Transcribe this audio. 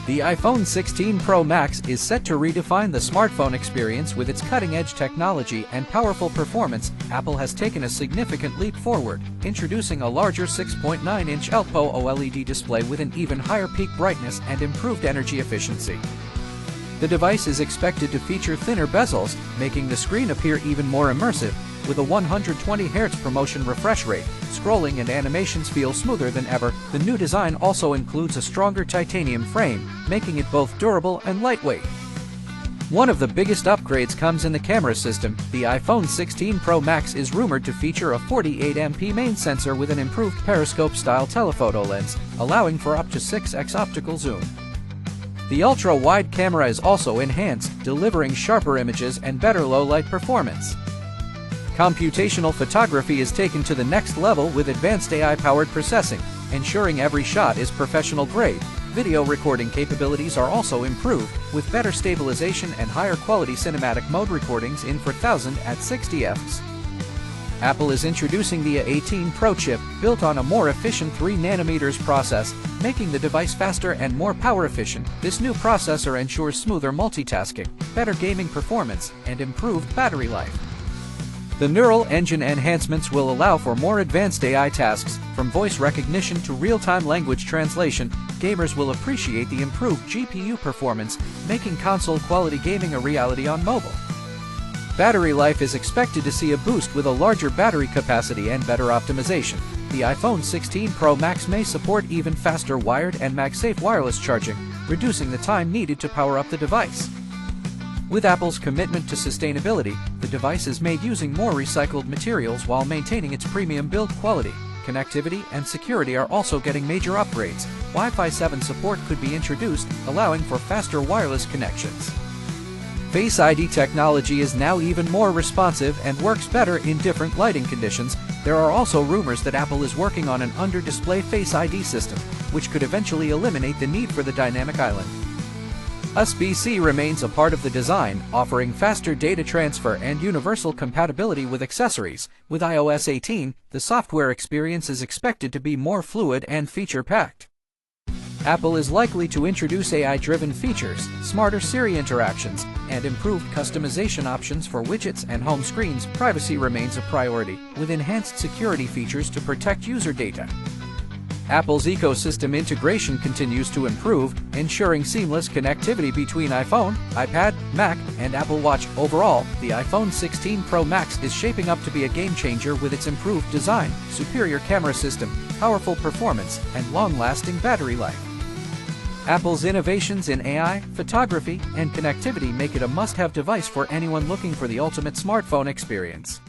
The iPhone 16 Pro Max is set to redefine the smartphone experience with its cutting-edge technology and powerful performance. Apple has taken a significant leap forward, introducing a larger 6.9-inch OLED display with an even higher peak brightness and improved energy efficiency. The device is expected to feature thinner bezels, making the screen appear even more immersive. With a 120 Hz promotion refresh rate, scrolling and animations feel smoother than ever. The new design also includes a stronger titanium frame, making it both durable and lightweight. One of the biggest upgrades comes in the camera system. The iPhone 16 Pro Max is rumored to feature a 48MP main sensor with an improved periscope-style telephoto lens, allowing for up to 6x optical zoom. The ultra-wide camera is also enhanced, delivering sharper images and better low-light performance. Computational photography is taken to the next level with advanced AI-powered processing, ensuring every shot is professional-grade. Video recording capabilities are also improved, with better stabilization and higher quality cinematic mode recordings in 4000 at 60 fps. Apple is introducing the A18 Pro Chip, built on a more efficient 3nm process, making the device faster and more power-efficient. This new processor ensures smoother multitasking, better gaming performance, and improved battery life. The neural engine enhancements will allow for more advanced AI tasks, from voice recognition to real-time language translation. Gamers will appreciate the improved GPU performance, making console-quality gaming a reality on mobile. Battery life is expected to see a boost with a larger battery capacity and better optimization. The iPhone 16 Pro Max may support even faster wired and MagSafe wireless charging, reducing the time needed to power up the device. With Apple's commitment to sustainability, the device is made using more recycled materials while maintaining its premium build quality. Connectivity and security are also getting major upgrades. Wi-Fi 7 support could be introduced, allowing for faster wireless connections. Face ID technology is now even more responsive and works better in different lighting conditions. There are also rumors that Apple is working on an under-display Face ID system, which could eventually eliminate the need for the dynamic island. USB-C remains a part of the design, offering faster data transfer and universal compatibility with accessories. With iOS 18, the software experience is expected to be more fluid and feature-packed. Apple is likely to introduce AI-driven features, smarter Siri interactions, and improved customization options for widgets and home screens. Privacy remains a priority, with enhanced security features to protect user data. Apple's ecosystem integration continues to improve, ensuring seamless connectivity between iPhone, iPad, Mac, and Apple Watch. Overall, the iPhone 16 Pro Max is shaping up to be a game-changer with its improved design, superior camera system, powerful performance, and long-lasting battery life. Apple's innovations in AI, photography, and connectivity make it a must-have device for anyone looking for the ultimate smartphone experience.